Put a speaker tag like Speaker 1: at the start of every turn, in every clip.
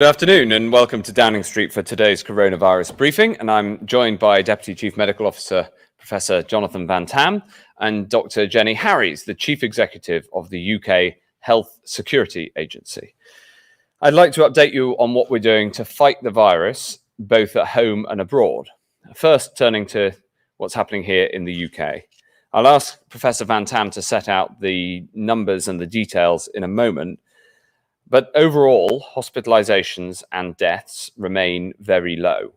Speaker 1: Good afternoon and welcome to Downing Street for today's coronavirus briefing. And I'm joined by Deputy Chief Medical Officer, Professor Jonathan Van Tam, and Dr. Jenny Harries, the Chief Executive of the UK Health Security Agency. I'd like to update you on what we're doing to fight the virus, both at home and abroad. First, turning to what's happening here in the UK. I'll ask Professor Van Tam to set out the numbers and the details in a moment. But overall, hospitalizations and deaths remain very low,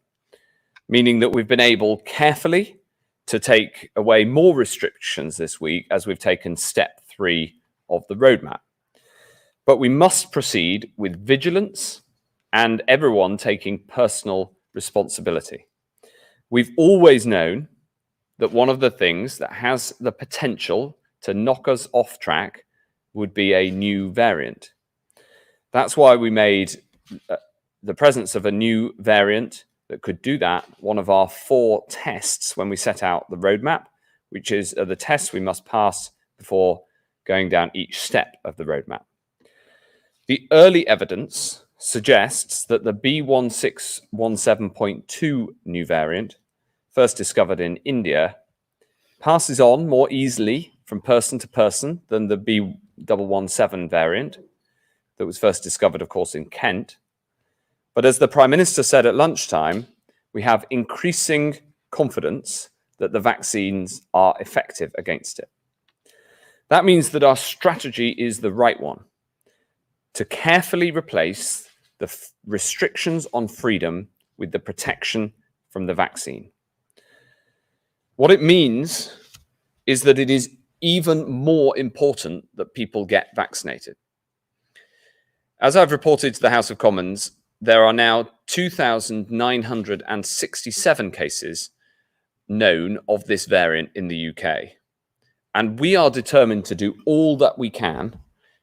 Speaker 1: meaning that we've been able carefully to take away more restrictions this week as we've taken step 3 of the roadmap. But we must proceed with vigilance and everyone taking personal responsibility. We've always known that one of the things that has the potential to knock us off track would be a new variant. That's why we made the presence of a new variant that could do that one of our 4 tests when we set out the roadmap, which is the tests we must pass before going down each step of the roadmap. The early evidence suggests that the B1617.2 new variant, first discovered in India, passes on more easily from person to person than the B117 variant, that was first discovered, of course, in Kent. But as the Prime Minister said at lunchtime, we have increasing confidence that the vaccines are effective against it. That means that our strategy is the right one, to carefully replace the restrictions on freedom with the protection from the vaccine. What it means is that it is even more important that people get vaccinated. As I've reported to the House of Commons, there are now 2,967 cases known of this variant in the UK. And we are determined to do all that we can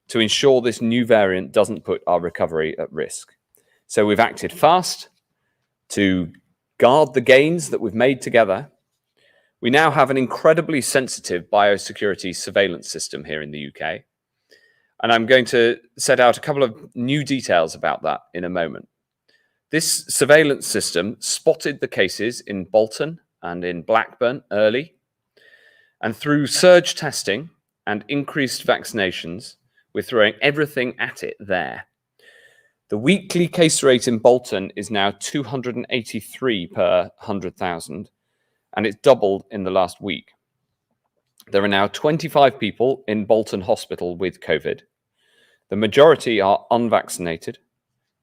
Speaker 1: to ensure this new variant doesn't put our recovery at risk. So we've acted fast to guard the gains that we've made together. We now have an incredibly sensitive biosecurity surveillance system here in the UK. And I'm going to set out a couple of new details about that in a moment. This surveillance system spotted the cases in Bolton and in Blackburn early. And through surge testing and increased vaccinations, we're throwing everything at it there. The weekly case rate in Bolton is now 283 per 100,000, and it's doubled in the last week. There are now 25 people in Bolton Hospital with COVID. The majority are unvaccinated.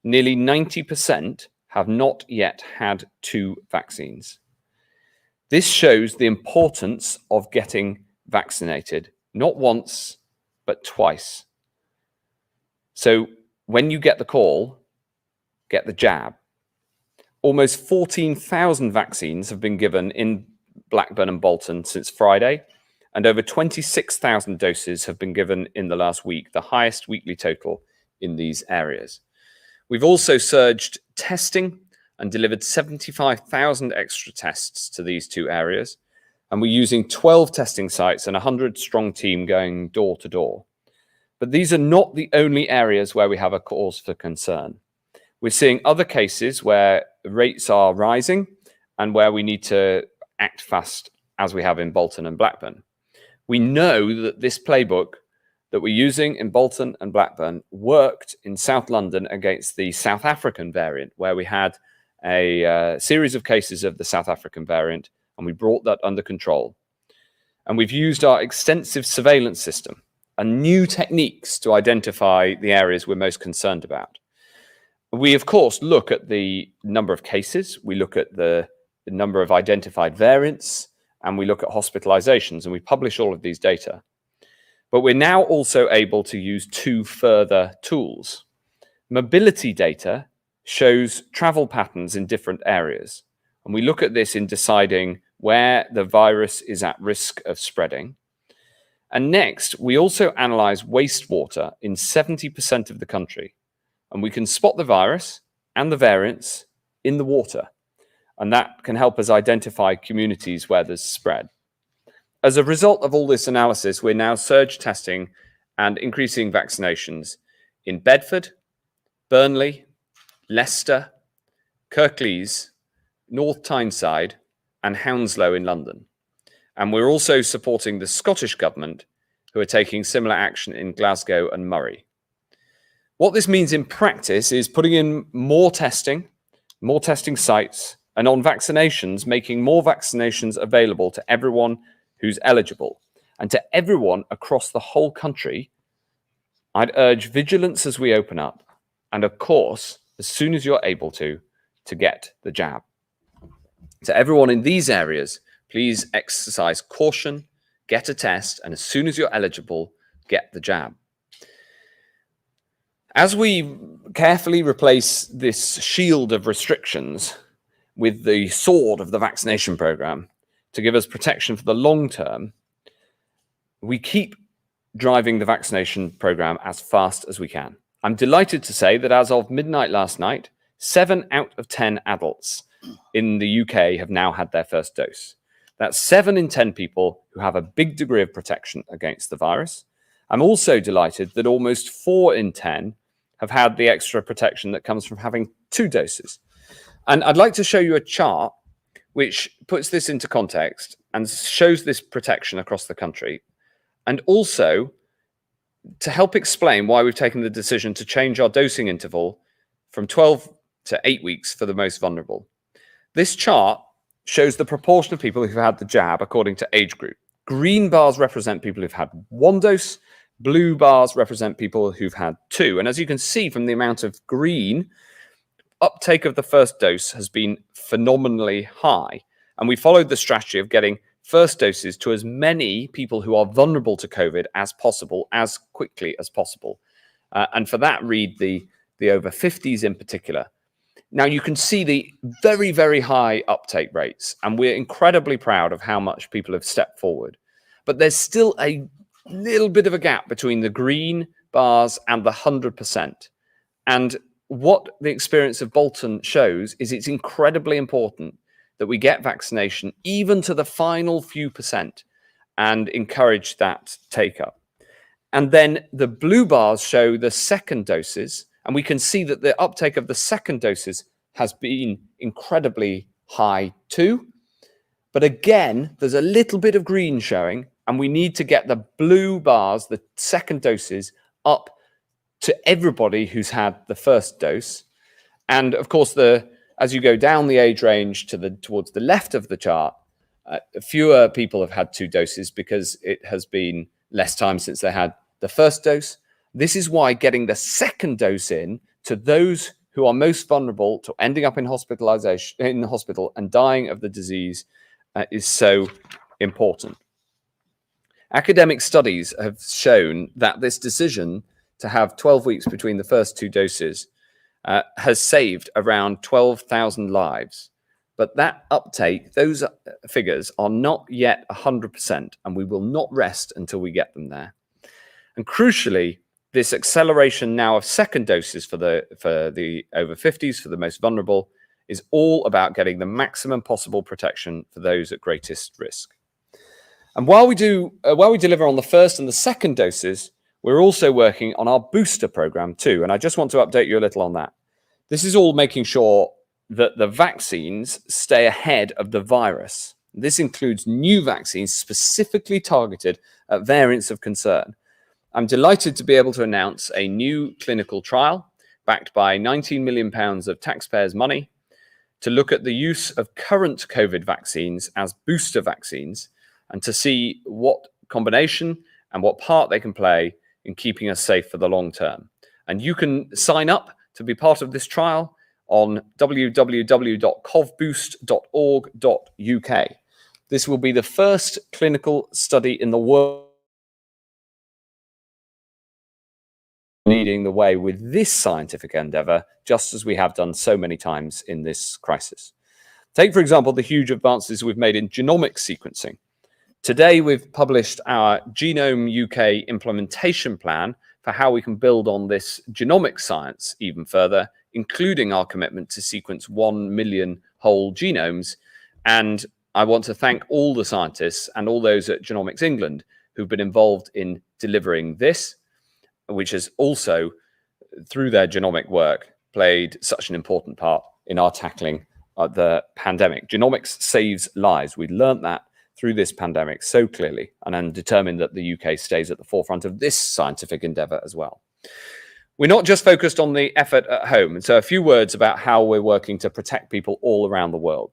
Speaker 1: Nearly 90% have not yet had 2 vaccines. This shows the importance of getting vaccinated, not once, but twice. So when you get the call, get the jab. Almost 14,000 vaccines have been given in Blackburn and Bolton since Friday, and over 26,000 doses have been given in the last week, the highest weekly total in these areas. We've also surged testing and delivered 75,000 extra tests to these 2 areas, and we're using 12 testing sites and a 100-strong team going door to door. But these are not the only areas where we have a cause for concern. We're seeing other cases where rates are rising and where we need to act fast, as we have in Bolton and Blackburn. We know that this playbook that we're using in Bolton and Blackburn worked in South London against the South African variant, where we had a series of cases of the South African variant, and we brought that under control. And we've used our extensive surveillance system and new techniques to identify the areas we're most concerned about. We, of course, look at the number of cases, we look at the number of identified variants, and we look at hospitalizations, and we publish all of these data. But we're now also able to use 2 further tools. Mobility data shows travel patterns in different areas, and we look at this in deciding where the virus is at risk of spreading. And next, we also analyze wastewater in 70% of the country, and we can spot the virus and the variants in the water. And that can help us identify communities where there's spread. As a result of all this analysis, we're now surge testing and increasing vaccinations in Bedford, Burnley, Leicester, Kirklees, North Tyneside, and Hounslow in London. And we're also supporting the Scottish Government, who are taking similar action in Glasgow and Moray. What this means in practice is putting in more testing sites, and on vaccinations, making more vaccinations available to everyone who's eligible. And to everyone across the whole country, I'd urge vigilance as we open up. And of course, as soon as you're able to get the jab. To everyone in these areas, please exercise caution, get a test, and as soon as you're eligible, get the jab. As we carefully replace this shield of restrictions with the sword of the vaccination program to give us protection for the long term, we keep driving the vaccination program as fast as we can. I'm delighted to say that as of midnight last night, 7 out of 10 adults in the UK have now had their first dose. That's 7 in 10 people who have a big degree of protection against the virus. I'm also delighted that almost 4 in 10 have had the extra protection that comes from having 2 doses. And I'd like to show you a chart which puts this into context and shows this protection across the country, and also to help explain why we've taken the decision to change our dosing interval from 12 to 8 weeks for the most vulnerable. This chart shows the proportion of people who've had the jab according to age group. Green bars represent people who've had 1 dose, blue bars represent people who've had 2. And as you can see from the amount of green, uptake of the first dose has been phenomenally high. And we followed the strategy of getting first doses to as many people who are vulnerable to COVID as possible, as quickly as possible. And for that, read the over 50s in particular. Now, you can see the very, very high uptake rates, and we're incredibly proud of how much people have stepped forward. But there's still a little bit of a gap between the green bars and the 100%. And what the experience of Bolton shows is it's incredibly important that we get vaccination even to the final few percent and encourage that take up. And then the blue bars show the second doses, and we can see that the uptake of the second doses has been incredibly high too. But again, there's a little bit of green showing, and we need to get the blue bars, the second doses, up to everybody who's had the first dose. And of course, as you go down the age range towards the left of the chart, fewer people have had 2 doses because it has been less time since they had the first dose. This is why getting the second dose in to those who are most vulnerable to ending up in the hospital and dying of the disease is so important. Academic studies have shown that this decision to have 12 weeks between the first 2 doses has saved around 12,000 lives. But that uptake, those figures are not yet 100%, and we will not rest until we get them there. And crucially, this acceleration now of second doses for the over 50s, for the most vulnerable, is all about getting the maximum possible protection for those at greatest risk. And while we deliver on the first and the second doses, we're also working on our booster program too. And I just want to update you a little on that. This is all making sure that the vaccines stay ahead of the virus. This includes new vaccines specifically targeted at variants of concern. I'm delighted to be able to announce a new clinical trial backed by £19 million of taxpayers' money to look at the use of current COVID vaccines as booster vaccines and to see what combination and what part they can play in keeping us safe for the long term. And you can sign up to be part of this trial on www.covboost.org.uk. This will be the first clinical study in the world leading the way with this scientific endeavor, just as we have done so many times in this crisis. Take, for example, the huge advances we've made in genomic sequencing. Today, we've published our Genome UK implementation plan for how we can build on this genomic science even further, including our commitment to sequence 1 million whole genomes. And I want to thank all the scientists and all those at Genomics England who've been involved in delivering this, which has also, through their genomic work, played such an important part in our tackling the pandemic. Genomics saves lives. We learned that through this pandemic so clearly, and I'm determined that the UK stays at the forefront of this scientific endeavour as well. We're not just focused on the effort at home, and so a few words about how we're working to protect people all around the world.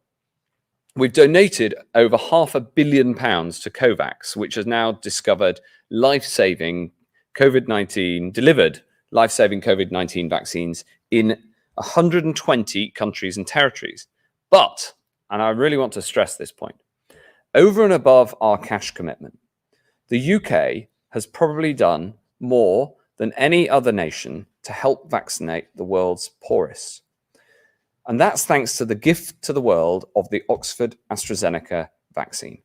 Speaker 1: We've donated over £500 million to COVAX, which has now delivered life-saving COVID-19 vaccines in 120 countries and territories. But, and I really want to stress this point, over and above our cash commitment, the UK has probably done more than any other nation to help vaccinate the world's poorest. And that's thanks to the gift to the world of the Oxford AstraZeneca vaccine,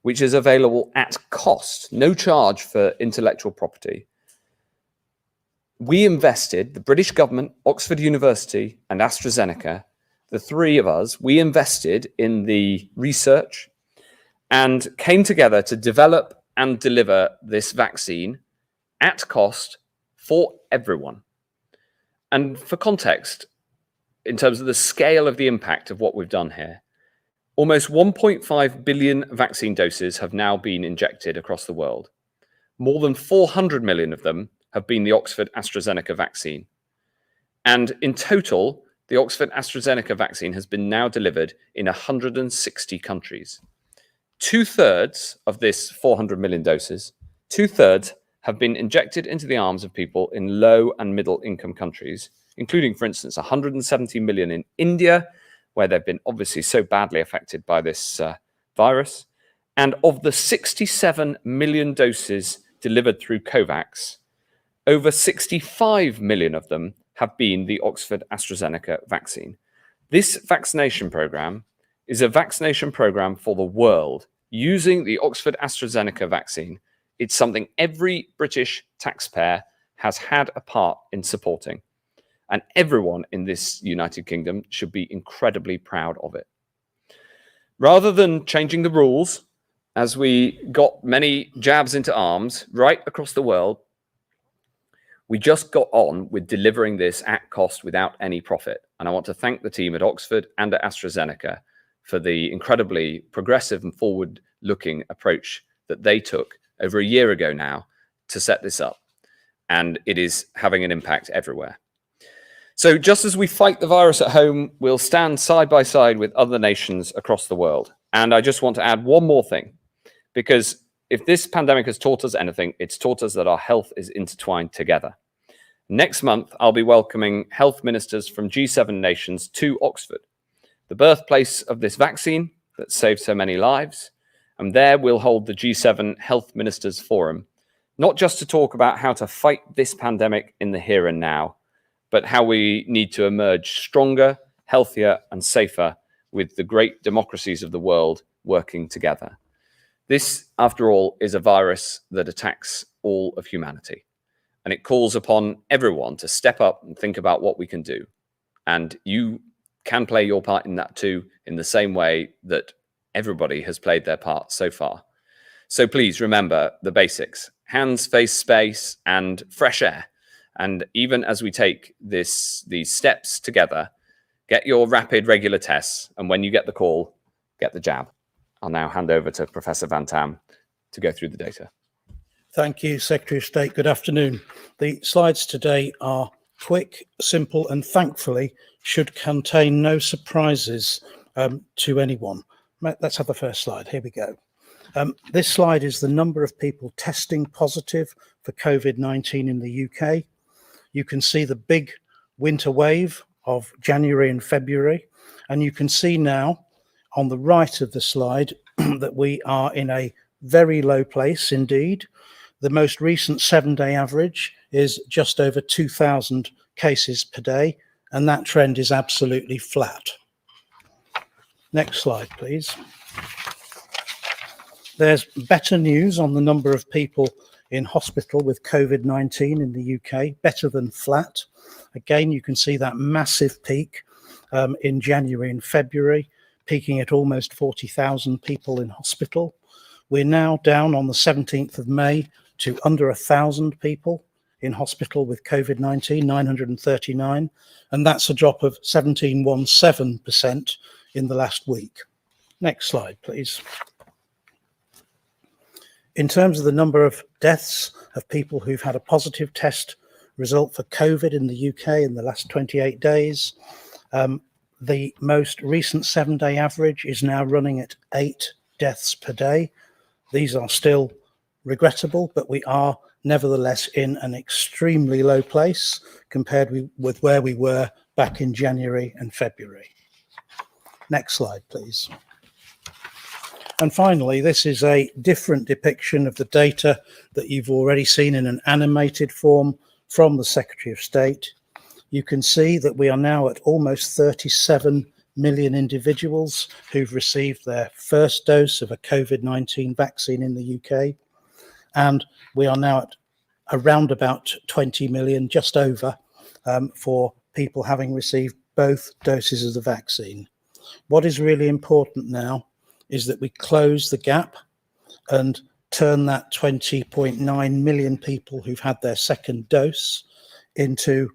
Speaker 1: which is available at cost, no charge for intellectual property. We invested, the British government, Oxford University, and AstraZeneca, the three of us, we invested in the research and came together to develop and deliver this vaccine at cost for everyone. And for context, in terms of the scale of the impact of what we've done here, almost 1.5 billion vaccine doses have now been injected across the world. More than 400 million of them have been the Oxford AstraZeneca vaccine. And in total, the Oxford AstraZeneca vaccine has been now delivered in 160 countries. 2/3 of this 400 million doses, 2/3 have been injected into the arms of people in low and middle income countries, including, for instance, 170 million in India, where they've been obviously so badly affected by this virus. And of the 67 million doses delivered through COVAX, over 65 million of them have been the Oxford AstraZeneca vaccine. This vaccination program is a vaccination program for the world using the Oxford AstraZeneca vaccine. It's something every British taxpayer has had a part in supporting. And everyone in this United Kingdom should be incredibly proud of it. Rather than changing the rules, as we got many jabs into arms right across the world, we just got on with delivering this at cost without any profit. And I want to thank the team at Oxford and at AstraZeneca for the incredibly progressive and forward-looking approach that they took over a year ago now to set this up. And it is having an impact everywhere. So just as we fight the virus at home, we'll stand side by side with other nations across the world. And I just want to add one more thing, because if this pandemic has taught us anything, it's taught us that our health is intertwined together. Next month, I'll be welcoming health ministers from G7 nations to Oxford, the birthplace of this vaccine that saved so many lives. And there we'll hold the G7 Health Ministers Forum, not just to talk about how to fight this pandemic in the here and now, but how we need to emerge stronger, healthier, and safer with the great democracies of the world working together. This, after all, is a virus that attacks all of humanity, and it calls upon everyone to step up and think about what we can do. And you can play your part in that too, in the same way that everybody has played their part so far. So please remember the basics: hands, face, space, and fresh air. And even as we take these steps together, get your rapid regular tests. And when you get the call, get the jab. I'll now hand over to Professor Van Tam to go through the data.
Speaker 2: Thank you, Secretary of State. Good afternoon. The slides today are quick, simple, and thankfully should contain no surprises to anyone. Let's have the first slide. Here we go. This slide is the number of people testing positive for COVID-19 in the UK. You can see the big winter wave of January and February, and you can see now on the right of the slide that we are in a very low place indeed. The most recent 7-day average is just over 2,000 cases per day, and that trend is absolutely flat. Next slide, please. There's better news on the number of people in hospital with COVID-19 in the UK, better than flat. Again, you can see that massive peak in January and February, peaking at almost 40,000 people in hospital. We're now down on the 17th of May to under 1,000 people in hospital with COVID-19, 939, and that's a drop of 17.17% in the last week. Next slide, please. In terms of the number of deaths of people who've had a positive test result for COVID in the UK in the last 28 days, the most recent 7-day average is now running at 8 deaths per day. These are still regrettable, but we are nevertheless in an extremely low place compared with where we were back in January and February. Next slide, please. And finally, this is a different depiction of the data that you've already seen in an animated form from the Secretary of State. You can see that we are now at almost 37 million individuals who've received their first dose of a COVID-19 vaccine in the UK. And we are now at around about 20 million, just over, for people having received both doses of the vaccine. What is really important now is that we close the gap and turn that 20.9 million people who've had their second dose into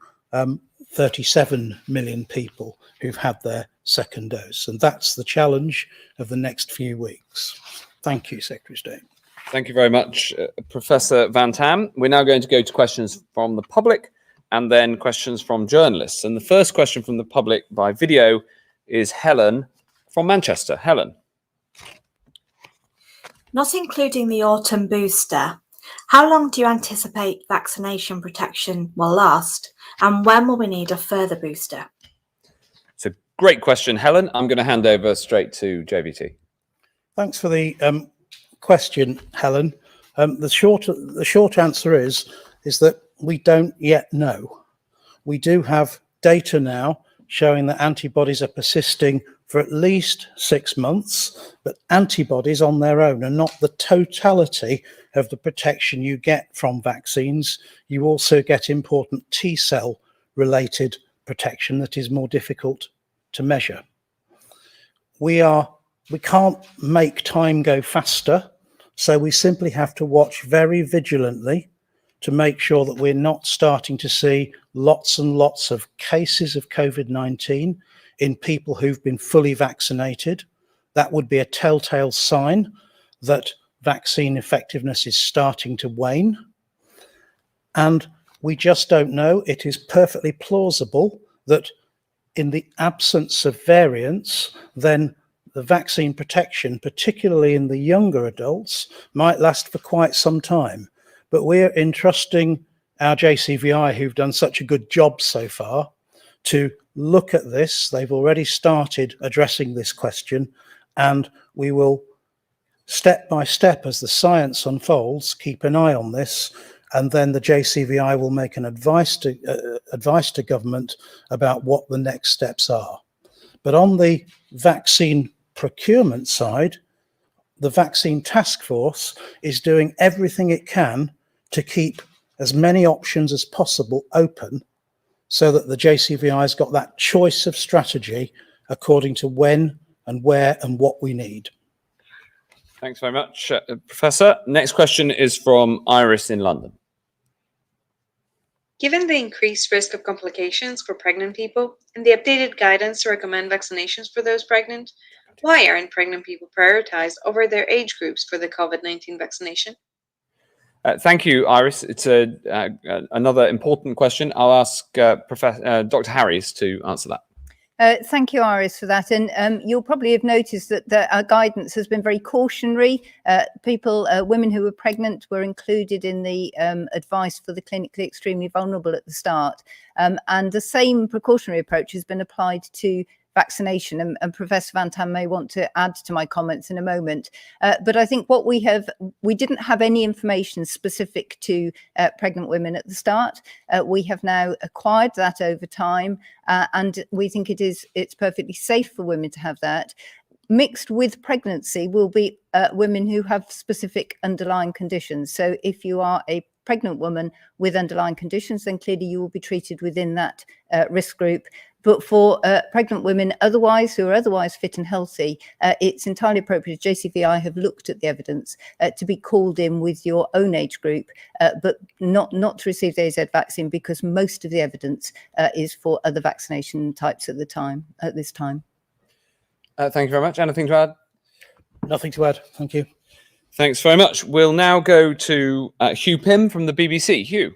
Speaker 2: 37 million people who've had their second dose. And that's the challenge of the next few weeks. Thank you, Secretary of State.
Speaker 1: Thank you very much, Professor Van Tam. We're now going to go to questions from the public and then questions from journalists. And the first question from the public by video is Helen from Manchester. Helen.
Speaker 3: Not including the autumn booster, how long do you anticipate vaccination protection will last, and when will we need a further booster?
Speaker 1: It's a great question, Helen. I'm going to hand over straight to JVT.
Speaker 2: Thanks for the question, Helen. The short answer is that we don't yet know. We do have data now showing that antibodies are persisting for at least 6 months, but antibodies on their own are not the totality of the protection you get from vaccines. You also get important T-cell related protection that is more difficult to measure. We can't make time go faster, so we simply have to watch very vigilantly to make sure that we're not starting to see lots and lots of cases of COVID-19 in people who've been fully vaccinated. That would be a telltale sign that vaccine effectiveness is starting to wane. And we just don't know. It is perfectly plausible that in the absence of variants, then the vaccine protection, particularly in the younger adults, might last for quite some time. But we're entrusting our JCVI, who've done such a good job so far, to look at this. They've already started addressing this question, and we will step by step, as the science unfolds, keep an eye on this, and then the JCVI will make an advice to government about what the next steps are. But on the vaccine procurement side, the Vaccine Task Force is doing everything it can to keep as many options as possible open, so that the JCVI has got that choice of strategy according to when and where and what we need.
Speaker 1: Thanks very much, Professor. Next question is from Iris in London.
Speaker 4: Given the increased risk of complications for pregnant people and the updated guidance to recommend vaccinations for those pregnant, why aren't pregnant people prioritized over their age groups for the COVID-19 vaccination?
Speaker 1: Thank you, Iris. It's another important question. I'll ask Dr. Harries to answer that.
Speaker 5: Thank you, Iris, for that. And you'll probably have noticed that our guidance has been very cautionary. Women who were pregnant were included in the advice for the clinically extremely vulnerable at the start. And the same precautionary approach has been applied to vaccination, and Professor Van Tam may want to add to my comments in a moment. But I think we didn't have any information specific to pregnant women at the start. We have now acquired that over time, and we think it's perfectly safe for women to have that. Mixed with pregnancy will be women who have specific underlying conditions. So if you are a pregnant woman with underlying conditions, then clearly you will be treated within that risk group. But for pregnant women otherwise, who are otherwise fit and healthy, it's entirely appropriate. JCVI have looked at the evidence to be called in with your own age group, but not to receive the AZ vaccine, because most of the evidence is for other vaccination types at this time.
Speaker 1: Thank you very much. Anything to add?
Speaker 2: Nothing to add. Thank you.
Speaker 1: Thanks very much. We'll now go to Hugh Pym from the BBC. Hugh.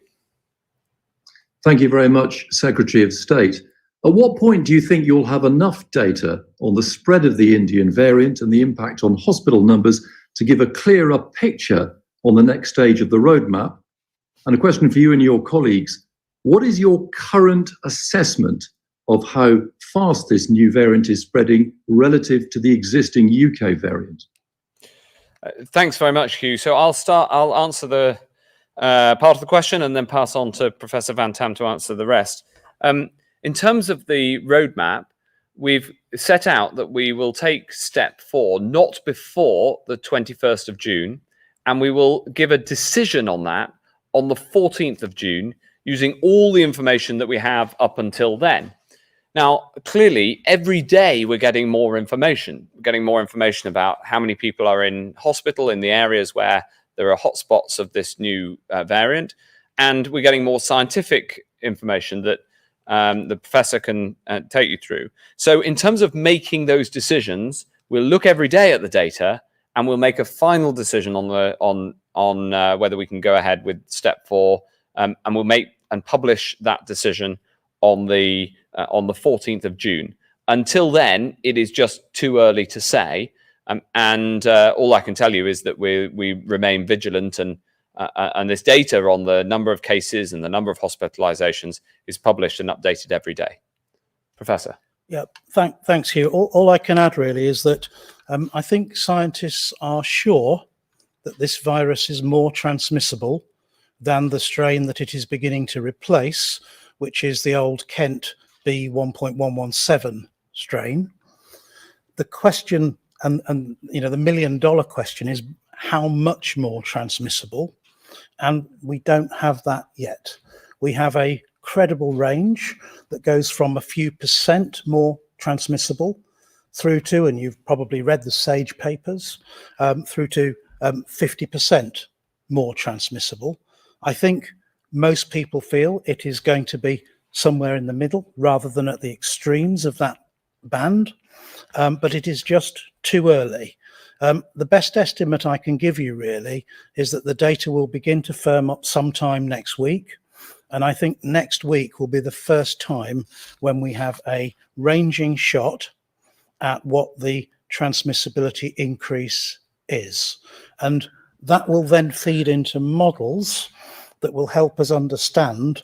Speaker 6: Thank you very much, Secretary of State. At what point do you think you'll have enough data on the spread of the Indian variant and the impact on hospital numbers to give a clearer picture on the next stage of the roadmap? And a question for you and your colleagues: what is your current assessment of how fast this new variant is spreading relative to the existing UK variant?
Speaker 1: Thanks very much, Hugh. So I'll answer the part of the question and then pass on to Professor Van Tam to answer the rest. In terms of the roadmap, we've set out that we will take step 4 not before the 21st of June, and we will give a decision on that on the 14th of June, using all the information that we have up until then. Now, clearly, every day we're getting more information. We're getting more information about how many people are in hospital in the areas where there are hotspots of this new variant, and we're getting more scientific information that the professor can take you through. So in terms of making those decisions, we'll look every day at the data, and we'll make a final decision on whether we can go ahead with step 4, and we'll make and publish that decision on the 14th of June. Until then, it is just too early to say, and all I can tell you is that we remain vigilant, and this data on the number of cases and the number of hospitalizations is published and updated every day. Professor.
Speaker 2: Yeah, thanks, Hugh. All I can add really is that I think scientists are sure that this virus is more transmissible than the strain that it is beginning to replace, which is the old Kent B1.117 strain. The question, and the $1 million question, is how much more transmissible? And we don't have that yet. We have a credible range that goes from a few percent more transmissible through to, and you've probably read the SAGE papers, through to 50% more transmissible. I think most people feel it is going to be somewhere in the middle rather than at the extremes of that band, but it is just too early. The best estimate I can give you really is that the data will begin to firm up sometime next week. And I think next week will be the first time when we have a ranging shot at what the transmissibility increase is. And that will then feed into models that will help us understand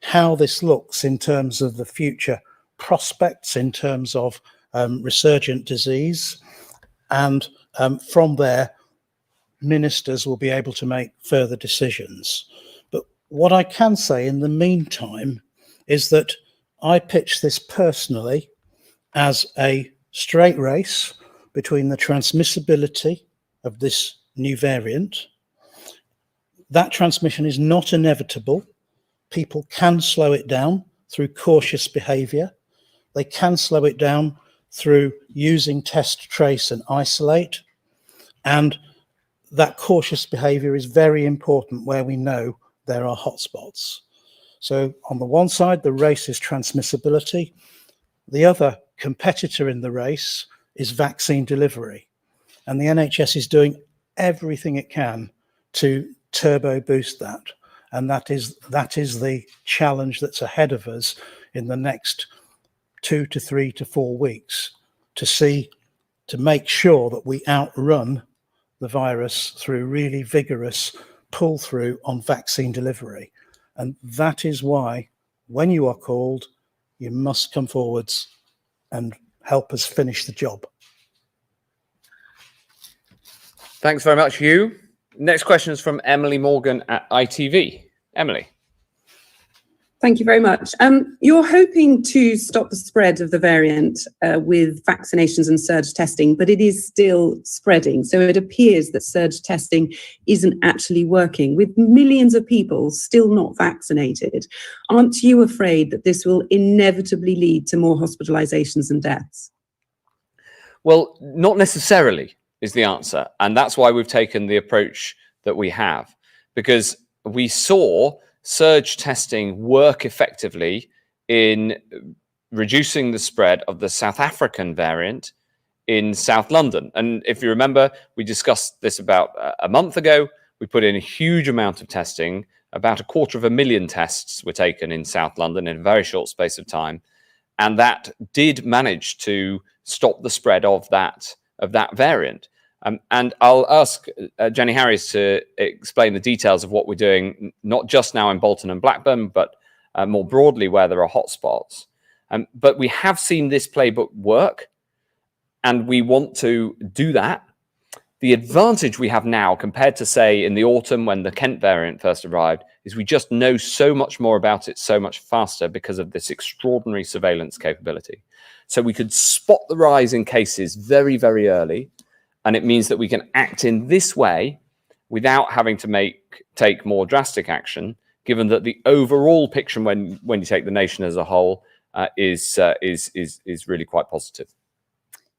Speaker 2: how this looks in terms of the future prospects, in terms of resurgent disease. And from there, ministers will be able to make further decisions. But what I can say in the meantime is that I pitch this personally as a straight race between the transmissibility of this new variant. That transmission is not inevitable. People can slow it down through cautious behavior. They can slow it down through using test, trace, and isolate. And that cautious behavior is very important where we know there are hotspots. So on the one side, the race is transmissibility. The other competitor in the race is vaccine delivery. And the NHS is doing everything it can to turbo boost that. And that is the challenge that's ahead of us in the next 2 to 3 to 4 weeks, to make sure that we outrun the virus through really vigorous pull through on vaccine delivery. And that is why when you are called, you must come forwards and help us finish the job.
Speaker 1: Thanks very much, Hugh. Next question is from Emily Morgan at ITV. Emily.
Speaker 7: Thank you very much. You're hoping to stop the spread of the variant with vaccinations and surge testing, but it is still spreading. So it appears that surge testing isn't actually working. With millions of people still not vaccinated, aren't you afraid that this will inevitably lead to more hospitalizations and deaths?
Speaker 1: Well, not necessarily is the answer. And that's why we've taken the approach that we have, because we saw surge testing work effectively in reducing the spread of the South African variant in South London. And if you remember, we discussed this about a month ago. We put in a huge amount of testing. About 250,000 tests were taken in South London in a very short space of time. And that did manage to stop the spread of that variant. And I'll ask Jenny Harries to explain the details of what we're doing, not just now in Bolton and Blackburn, but more broadly where there are hotspots. But we have seen this playbook work, and we want to do that. The advantage we have now compared to, say, in the autumn when the Kent variant first arrived, is we just know so much more about it so much faster because of this extraordinary surveillance capability. So we could spot the rise in cases very, very early. And it means that we can act in this way without having to take more drastic action, given that the overall picture when you take the nation as a whole is really quite positive.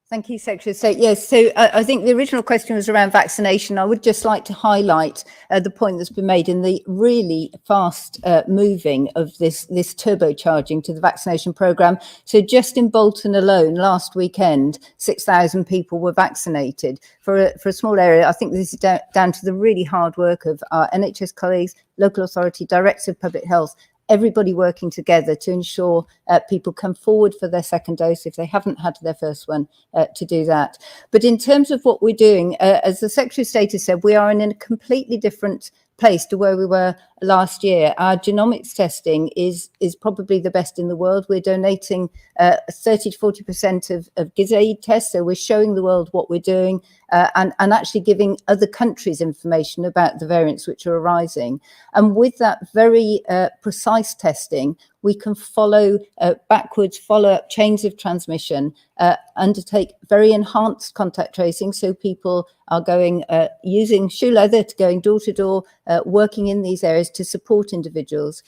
Speaker 5: Thank you, Secretary of State. Yes, so I think the original question was around vaccination. I would just like to highlight the point that's been made in the really fast moving of this turbocharging to the vaccination programme. So just in Bolton alone, last weekend, 6,000 people were vaccinated. For a small area, I think this is down to the really hard work of our NHS colleagues, local authority, directors of public health, everybody working together to ensure people come forward for their second dose if they haven't had their first one, to do that. But in terms of what we're doing, as the Secretary of State has said, we are in a completely different place to where we were last year. Our genomics testing is probably the best in the world. We're donating 30 to 40% of GISAID tests, so we're showing the world what we're doing and actually giving other countries information about the variants which are arising. And with that very precise testing, we can follow backwards, follow up chains of transmission, undertake very enhanced contact tracing. So people are going, using shoe leather to going door to door, working in these areas to support individuals,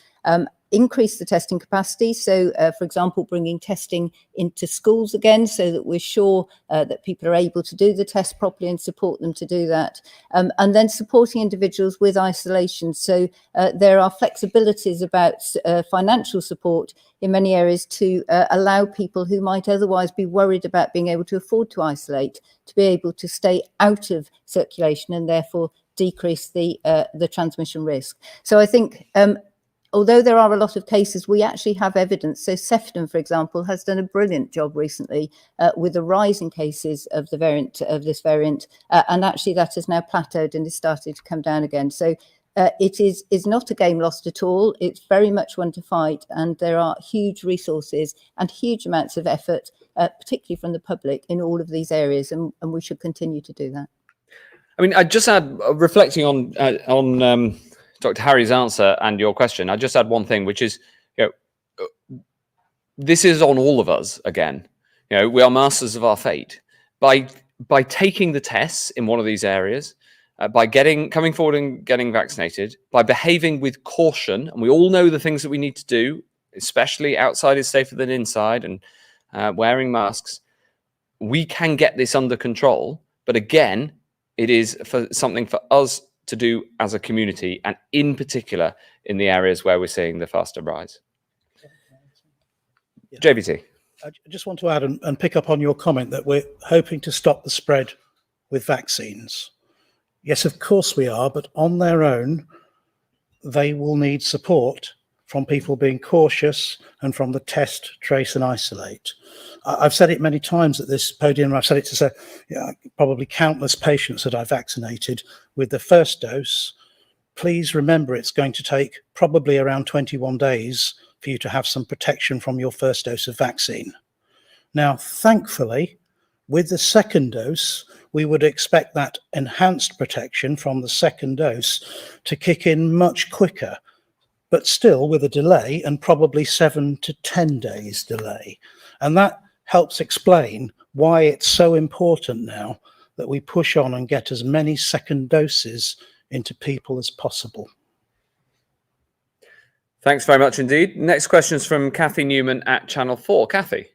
Speaker 5: increase the testing capacity. So, for example, bringing testing into schools again so that we're sure that people are able to do the test properly and support them to do that. And then supporting individuals with isolation. So there are flexibilities about financial support in many areas to allow people who might otherwise be worried about being able to afford to isolate to be able to stay out of circulation and therefore decrease the transmission risk. So I think although there are a lot of cases, we actually have evidence. So Sefton, for example, has done a brilliant job recently with the rise in cases of this variant, and actually that has now plateaued and is starting to come down again. So it is not a game lost at all. It's very much one to fight, and there are huge resources and huge amounts of effort, particularly from the public, in all of these areas, and we should continue to do that.
Speaker 1: I mean, I just add, reflecting on Dr. Harry's answer and your question, I just add one thing, which is, this is on all of us again. We are masters of our fate. By taking the tests in one of these areas, by coming forward and getting vaccinated, by behaving with caution, and we all know the things that we need to do, especially outside is safer than inside, and wearing masks, we can get this under control. But again, it is something for us to do as a community, and in particular in the areas where we're seeing the faster rise. Yeah. JVT.
Speaker 2: I just want to add and pick up on your comment that we're hoping to stop the spread with vaccines. Yes, of course we are, but on their own, they will need support from people being cautious and from the test, trace and isolate. I've said it many times at this podium. I've said it to probably countless patients that I vaccinated with the first dose. Please remember, it's going to take probably around 21 days for you to have some protection from your first dose of vaccine. Now, thankfully, with the second dose, we would expect that enhanced protection from the second dose to kick in much quicker. but still with a delay and probably 7 to 10 days delay. And that helps explain why it's so important now that we push on and get as many second doses into people as possible.
Speaker 1: Thanks very much indeed. Next question is from Kathy Newman at Channel 4. Kathy.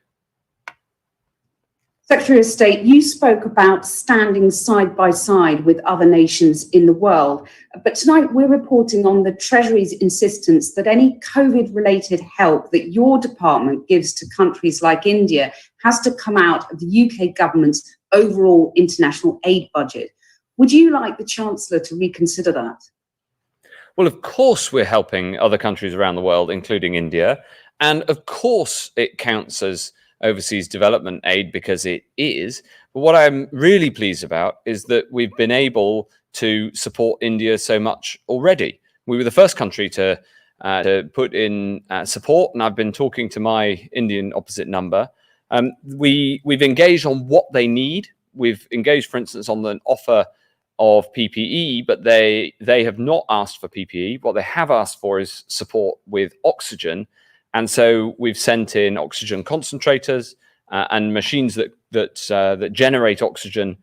Speaker 8: Secretary of State, you spoke about standing side by side with other nations in the world, but tonight we're reporting on the Treasury's insistence that any COVID-related help that your department gives to countries like India has to come out of the UK government's overall international aid budget. Would you like the Chancellor to reconsider that?
Speaker 1: Well, of course, we're helping other countries around the world, including India. And of course, it counts as overseas development aid because it is. But what I'm really pleased about is that we've been able to support India so much already. We were the first country to put in support, and I've been talking to my Indian opposite number. We've engaged on what they need. We've engaged, for instance, on an offer of PPE, but they have not asked for PPE. What they have asked for is support with oxygen. And so we've sent in oxygen concentrators and machines that generate oxygen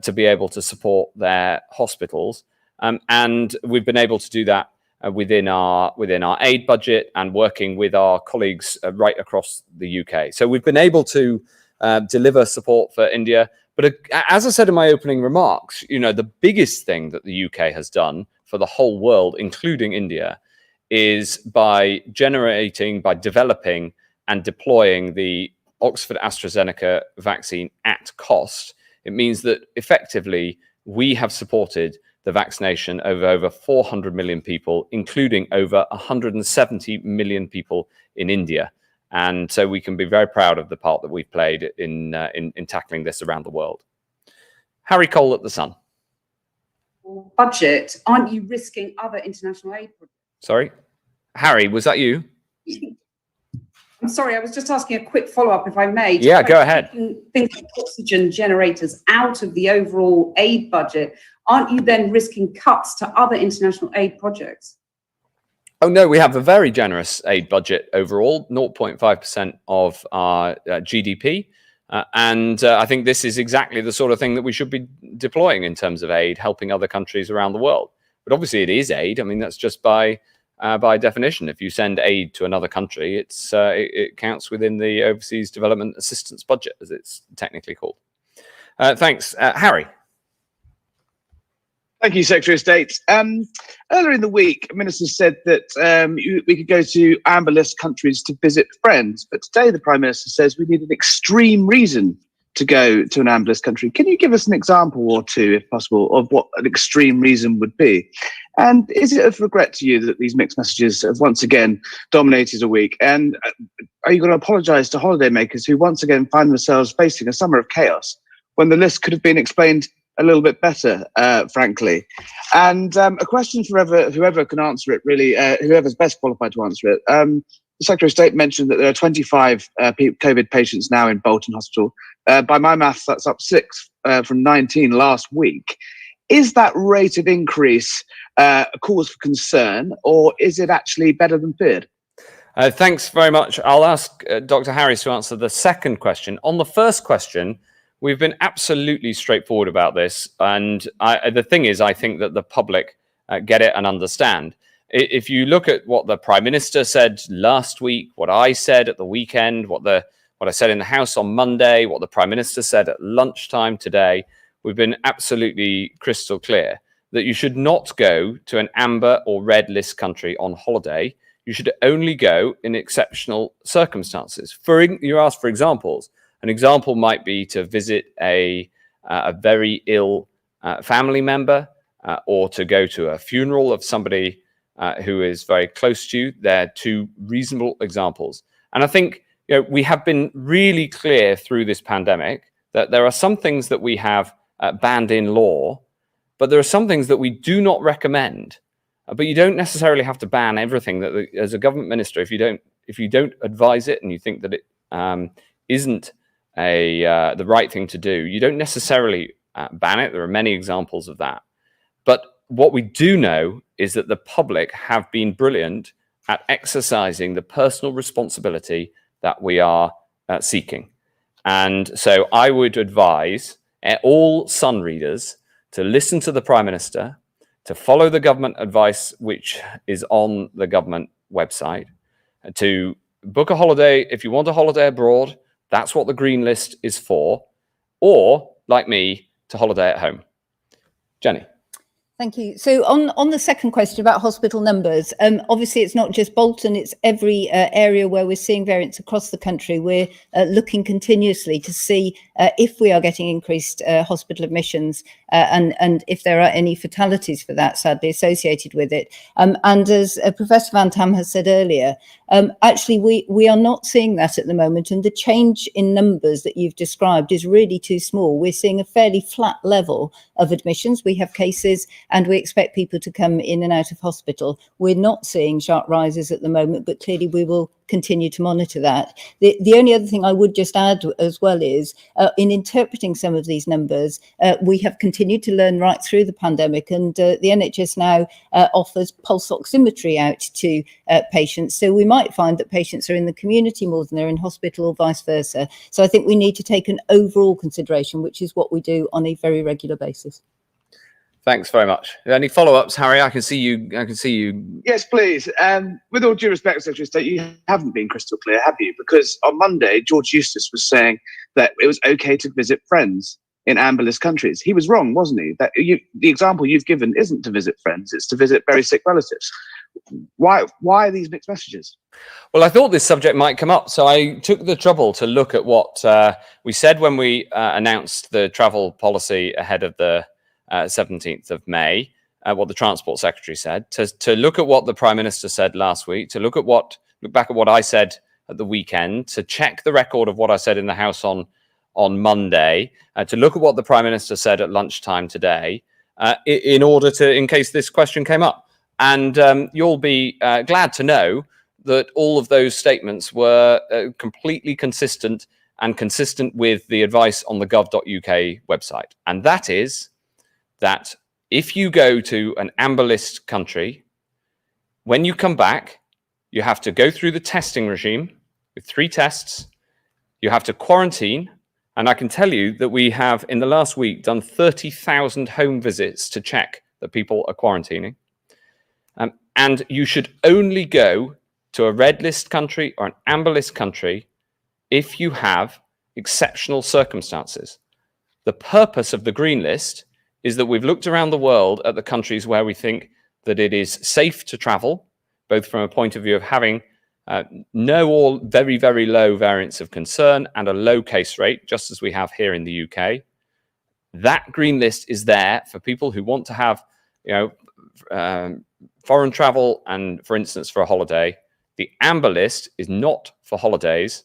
Speaker 1: to be able to support their hospitals. And we've been able to do that within our aid budget and working with our colleagues right across the UK. So we've been able to deliver support for India. But as I said in my opening remarks, you know, the biggest thing that the UK has done for the whole world, including India, is by developing and deploying the Oxford AstraZeneca vaccine at cost. It means that effectively we have supported the vaccination of over 400 million people, including over 170 million people in India. And so we can be very proud of the part that we've played in tackling this around the world. Harry Cole at The Sun.
Speaker 8: Budget, aren't you risking other international aid projects?
Speaker 1: Sorry, Harry, was that you?
Speaker 8: I'm sorry, I was just asking a quick follow-up, if I may.
Speaker 1: Yeah, go ahead.
Speaker 8: Think of oxygen generators out of the overall aid budget. Aren't you then risking cuts to other international aid projects?
Speaker 1: Oh, no, we have a very generous aid budget overall, 0.5% of our GDP. And I think this is exactly the sort of thing that we should be deploying in terms of aid, helping other countries around the world. But obviously it is aid. I mean, that's just by definition. If you send aid to another country, it counts within the Overseas Development Assistance Budget, as it's technically called. Thanks. Harry.
Speaker 9: Thank you, Secretary of State. Earlier in the week, ministers said that we could go to amber list countries to visit friends. But today, the Prime Minister says we need an extreme reason to go to an amber list country. Can you give us an example or two, if possible, of what an extreme reason would be? And is it of regret to you that these mixed messages have once again dominated a week? And are you going to apologise to holidaymakers who once again find themselves facing a summer of chaos when the list could have been explained a little bit better, frankly? And a question for whoever can answer it, really, whoever's best qualified to answer it. The Secretary of State mentioned that there are 25 COVID patients now in Bolton Hospital. By my maths, that's up 6 from 19 last week. Is that rate of increase a cause for concern, or is it actually better than feared?
Speaker 1: Thanks very much. I'll ask Dr. Harris to answer the second question. On the first question, we've been absolutely straightforward about this. And the thing is, I think that the public get it and understand. If you look at what the Prime Minister said last week, what I said at the weekend, what I said in the House on Monday, what the Prime Minister said at lunchtime today, we've been absolutely crystal clear that you should not go to an amber or red list country on holiday. You should only go in exceptional circumstances. You asked for examples. An example might be to visit a very ill family member or to go to a funeral of somebody who is very close to you. They're two reasonable examples. And I think we have been really clear through this pandemic that there are some things that we have banned in law, but there are some things that we do not recommend. But you don't necessarily have to ban everything that, as a government minister, if you don't advise it and you think that it isn't the right thing to do, you don't necessarily ban it. There are many examples of that. But what we do know is that the public have been brilliant at exercising the personal responsibility that we are seeking. And so I would advise all Sun readers to listen to the Prime Minister, to follow the government advice, which is on the government website, to book a holiday if you want a holiday abroad. That's what the green list is for. Or, like me, to holiday at home. Jenny.
Speaker 5: Thank you. So on the second question about hospital numbers, obviously it's not just Bolton, it's every area where we're seeing variants across the country. We're looking continuously to see if we are getting increased hospital admissions and if there are any fatalities for that, sadly, associated with it. And as Professor Van Tam has said earlier, actually we are not seeing that at the moment, and the change in numbers that you've described is really too small. We're seeing a fairly flat level of admissions. We have cases and we expect people to come in and out of hospital. We're not seeing sharp rises at the moment, but clearly we will continue to monitor that. The only other thing I would just add as well is in interpreting some of these numbers, we have continued to learn right through the pandemic, and the NHS now offers pulse oximetry out to patients. So we might find that patients are in the community more than they're in hospital or vice versa. So I think we need to take an overall consideration, which is what we do on a very regular basis.
Speaker 1: Thanks very much. Any follow-ups, Harry? I can see you.
Speaker 9: Yes, please. With all due respect, Secretary of State, you haven't been crystal clear, have you? Because on Monday, George Eustice was saying that it was okay to visit friends in amber list countries. He was wrong, wasn't he? That the example you've given isn't to visit friends; it's to visit very sick relatives. Why are these mixed messages?
Speaker 1: Well, I thought this subject might come up, so I took the trouble to look at what we said when we announced the travel policy ahead of the 17th of May, what the Transport Secretary said, to look at what the Prime Minister said last week, to look back at what I said at the weekend, to check the record of what I said in the House on Monday, to look at what the Prime Minister said at lunchtime today, in case this question came up. And you'll be glad to know that all of those statements were completely consistent with the advice on the gov.uk website. And that is that if you go to an amber list country, when you come back, you have to go through the testing regime with 3 tests. You have to quarantine. And I can tell you that we have, in the last week, done 30,000 home visits to check that people are quarantining. And you should only go to a red list country or an amber list country if you have exceptional circumstances. The purpose of the green list is that we've looked around the world at the countries where we think that it is safe to travel, both from a point of view of having no or very, very low variants of concern and a low case rate, just as we have here in the UK. That green list is there for people who want to have, foreign travel and, for instance, for a holiday. The amber list is not for holidays,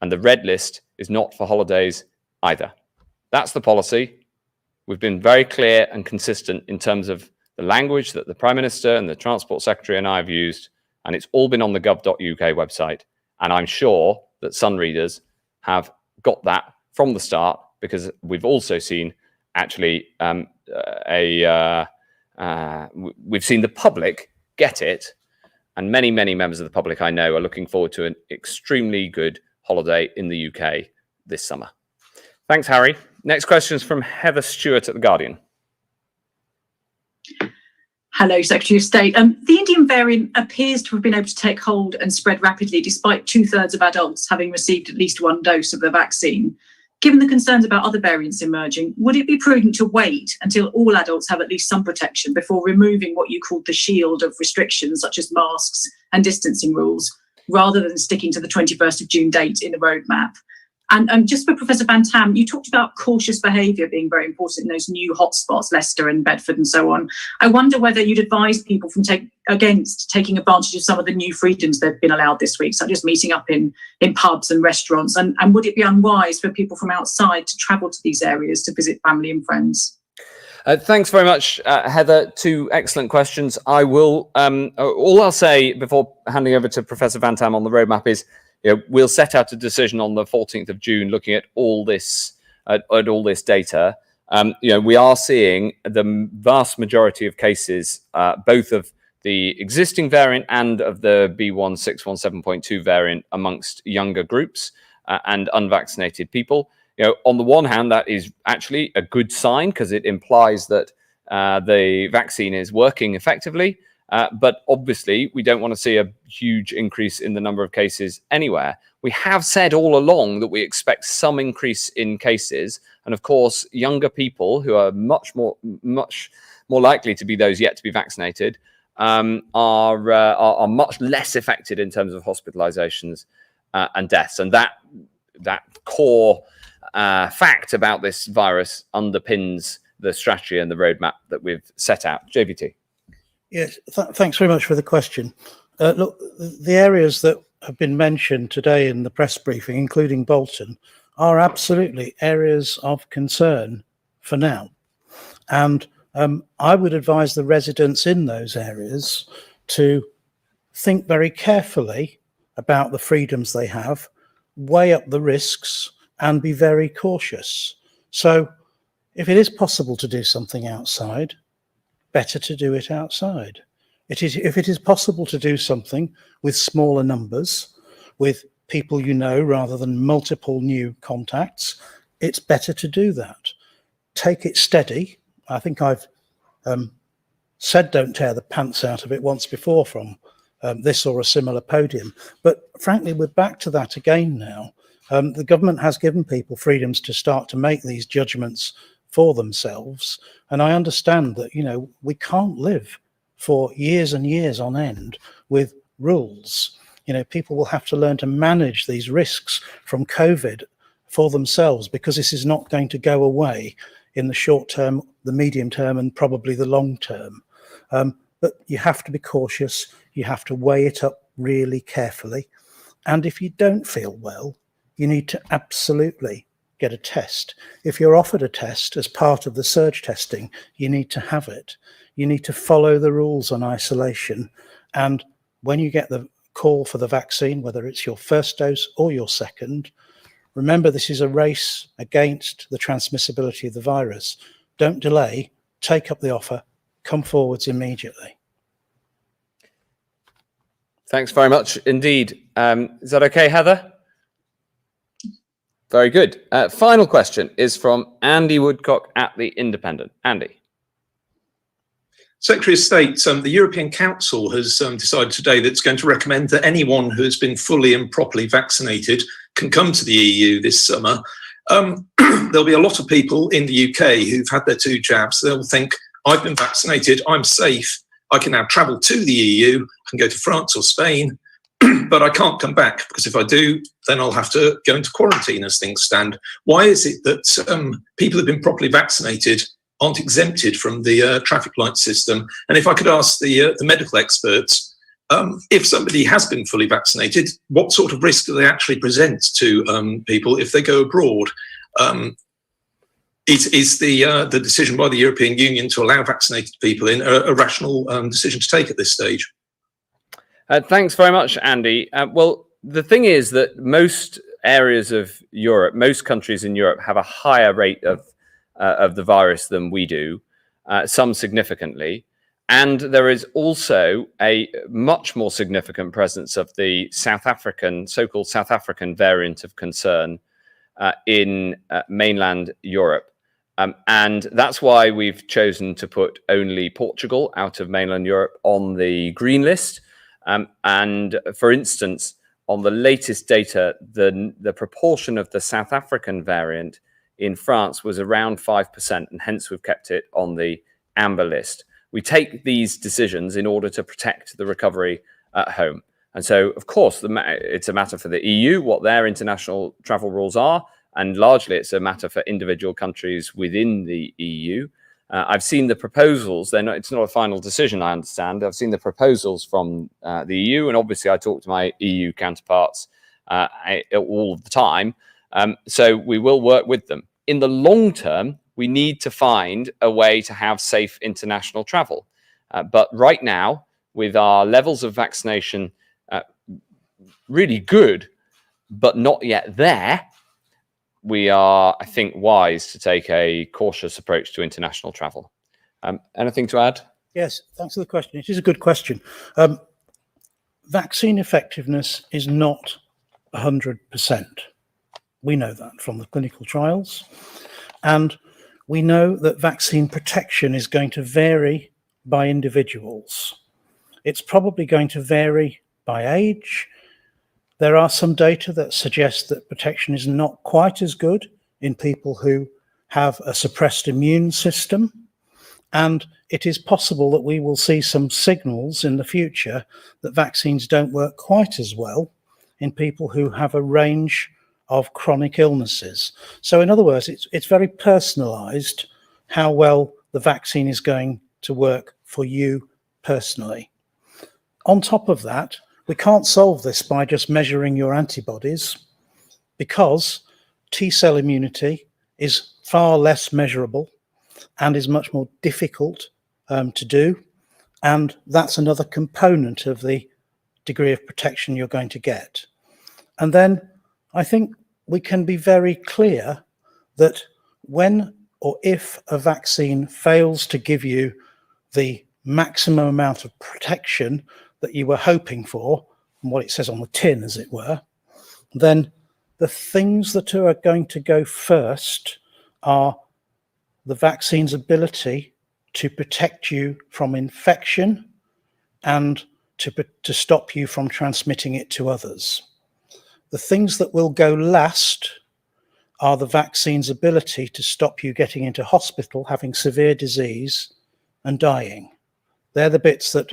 Speaker 1: and the red list is not for holidays either. That's the policy. We've been very clear and consistent in terms of the language that the Prime Minister and the Transport Secretary and I have used, and it's all been on the gov.uk website. And I'm sure that Sun readers have got that from the start, because we've also seen actually we've seen the public get it, and many, many members of the public I know are looking forward to an extremely good holiday in the UK this summer. Thanks, Harry. Next question is from Heather Stewart at The Guardian.
Speaker 10: Hello, Secretary of State. The Indian variant appears to have been able to take hold and spread rapidly, despite 2/3 of adults having received at least 1 dose of the vaccine. Given the concerns about other variants emerging, would it be prudent to wait until all adults have at least some protection before removing what you called the shield of restrictions, such as masks and distancing rules, rather than sticking to the 21st of June date in the roadmap? And just for Professor Van Tam, you talked about cautious behaviour being very important in those new hotspots, Leicester and Bedford and so on. I wonder whether you'd advise people against taking advantage of some of the new freedoms that have been allowed this week, such as meeting up in pubs and restaurants. And would it be unwise for people from outside to travel to these areas to visit family and friends?
Speaker 1: Thanks very much, Heather. 2 excellent questions. I will. All I'll say before handing over to Professor Van Tam on the roadmap is, we'll set out a decision on the 14th of June, looking at all this data. We are seeing the vast majority of cases, both of the existing variant and of the B.1.617.2 variant amongst younger groups and unvaccinated people. On the one hand, that is actually a good sign because it implies that the vaccine is working effectively. But obviously, we don't want to see a huge increase in the number of cases anywhere. We have said all along that we expect some increase in cases. And of course, younger people who are much more likely to be those yet to be vaccinated are much less affected in terms of hospitalizations and deaths. And that core fact about this virus underpins the strategy and the roadmap that we've set out. JVT.
Speaker 2: Yes, thanks very much for the question. Look, the areas that have been mentioned today in the press briefing, including Bolton, are absolutely areas of concern for now. And I would advise the residents in those areas to think very carefully about the freedoms they have, weigh up the risks, and be very cautious. So if it is possible to do something outside, better to do it outside. If it is possible to do something with smaller numbers, with people you know, rather than multiple new contacts, it's better to do that. Take it steady. I think I've said don't tear the pants out of it once before from this or a similar podium. But frankly, we're back to that again now. The government has given people freedoms to start to make these judgments for themselves. And I understand that, we can't live for years and years on end with rules. People will have to learn to manage these risks from COVID for themselves, because this is not going to go away in the short term, the medium term, and probably the long term. But you have to be cautious. You have to weigh it up really carefully. And if you don't feel well, you need to absolutely get a test. If you're offered a test as part of the surge testing, you need to have it. You need to follow the rules on isolation. And when you get the call for the vaccine, whether it's your first dose or your second, remember this is a race against the transmissibility of the virus. Don't delay, take up the offer, come forwards immediately.
Speaker 1: Thanks very much indeed. Is that okay, Heather? Very good. Final question is from Andy Woodcock at The Independent. Andy.
Speaker 11: Secretary of State, the European Council has decided today that it's going to recommend that anyone who has been fully and properly vaccinated can come to the EU this summer. There'll be a lot of people in the UK who've had their 2 jabs. They'll think, I've been vaccinated, I'm safe, I can now travel to the EU, I can go to France or Spain, but I can't come back, because if I do, then I'll have to go into quarantine as things stand. Why is it that people who've been properly vaccinated aren't exempted from the traffic light system? And if I could ask the medical experts, if somebody has been fully vaccinated, what sort of risk do they actually present to people if they go abroad? Is the decision by the European Union to allow vaccinated people in a rational decision to take at this stage?
Speaker 1: Thanks very much, Andy. Well, the thing is that most areas of Europe, most countries in Europe have a higher rate of the virus than we do, some significantly. And there is also a much more significant presence of the so-called South African variant of concern in mainland Europe. And that's why we've chosen to put only Portugal out of mainland Europe on the green list. And for instance, on the latest data, the proportion of the South African variant in France was around 5%, and hence we've kept it on the amber list. We take these decisions in order to protect the recovery at home. And so, of course, it's a matter for the EU, what their international travel rules are, and largely it's a matter for individual countries within the EU. I've seen the proposals. It's not a final decision, I understand. I've seen the proposals from the EU, and obviously I talk to my EU counterparts all the time. So we will work with them. In the long term, we need to find a way to have safe international travel. But right now, with our levels of vaccination really good, but not yet there, we are, I think, wise to take a cautious approach to international travel. Anything to add,
Speaker 2: Yes, thanks for the question. It is a good question. Vaccine effectiveness is not 100%. We know that from the clinical trials. And we know that vaccine protection is going to vary by individuals. It's probably going to vary by age. There are some data that suggest that protection is not quite as good in people who have a suppressed immune system. And it is possible that we will see some signals in the future that vaccines don't work quite as well in people who have a range of chronic illnesses. So in other words, it's very personalized how well the vaccine is going to work for you personally. On top of that, we can't solve this by just measuring your antibodies, because T-cell immunity is far less measurable and is much more difficult to do. And that's another component of the degree of protection you're going to get. And then I think we can be very clear that when or if a vaccine fails to give you the maximum amount of protection that you were hoping for, and what it says on the tin, as it were, then the things that are going to go first are the vaccine's ability to protect you from infection and to stop you from transmitting it to others. The things that will go last are the vaccine's ability to stop you getting into hospital, having severe disease and dying. They're the bits that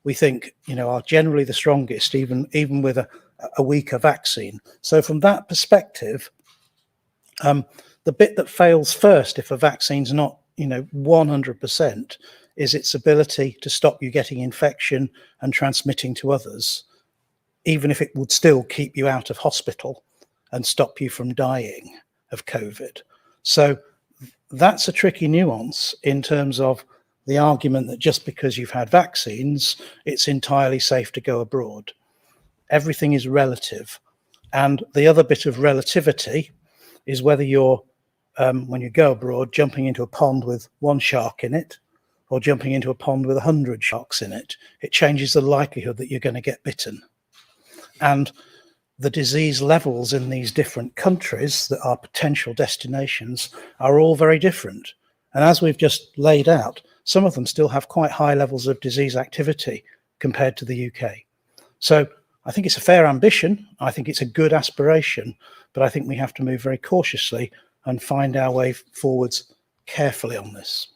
Speaker 2: we think, are generally the strongest, even with a weaker vaccine. So from that perspective, the bit that fails first, if a vaccine's not, 100%, is its ability to stop you getting infection and transmitting to others, even if it would still keep you out of hospital and stop you from dying of COVID. So that's a tricky nuance in terms of the argument that just because you've had vaccines, it's entirely safe to go abroad. Everything is relative. And the other bit of relativity is whether you're, when you go abroad, jumping into a pond with one shark in it or jumping into a pond with 100 sharks in it. It changes the likelihood that you're going to get bitten. And the disease levels in these different countries that are potential destinations are all very different. And as we've just laid out, some of them still have quite high levels of disease activity compared to the UK. So I think it's a fair ambition. I think it's a good aspiration, but I think we have to move very cautiously and find our way forwards carefully on this.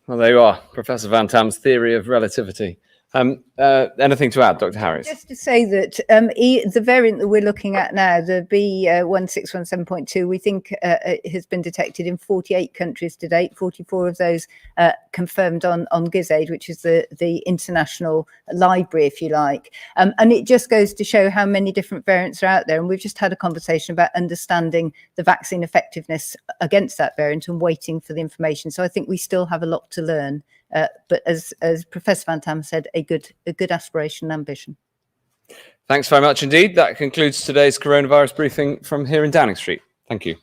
Speaker 1: Well, there you are, Professor Van Tam's theory of relativity. Anything to add, Dr. Harris?
Speaker 5: Just to say that the variant that we're looking at now, the B1617.2, we think has been detected in 48 countries to date, 44 of those confirmed on GISAID, which is the international library, if you like. And it just goes to show how many different variants are out there. And we've just had a conversation about understanding the vaccine effectiveness against that variant and waiting for the information. So I think we still have a lot to learn. But as Professor Van Tam said, a good aspiration and ambition.
Speaker 1: Thanks very much indeed. That concludes today's coronavirus briefing from here in Downing Street. Thank you.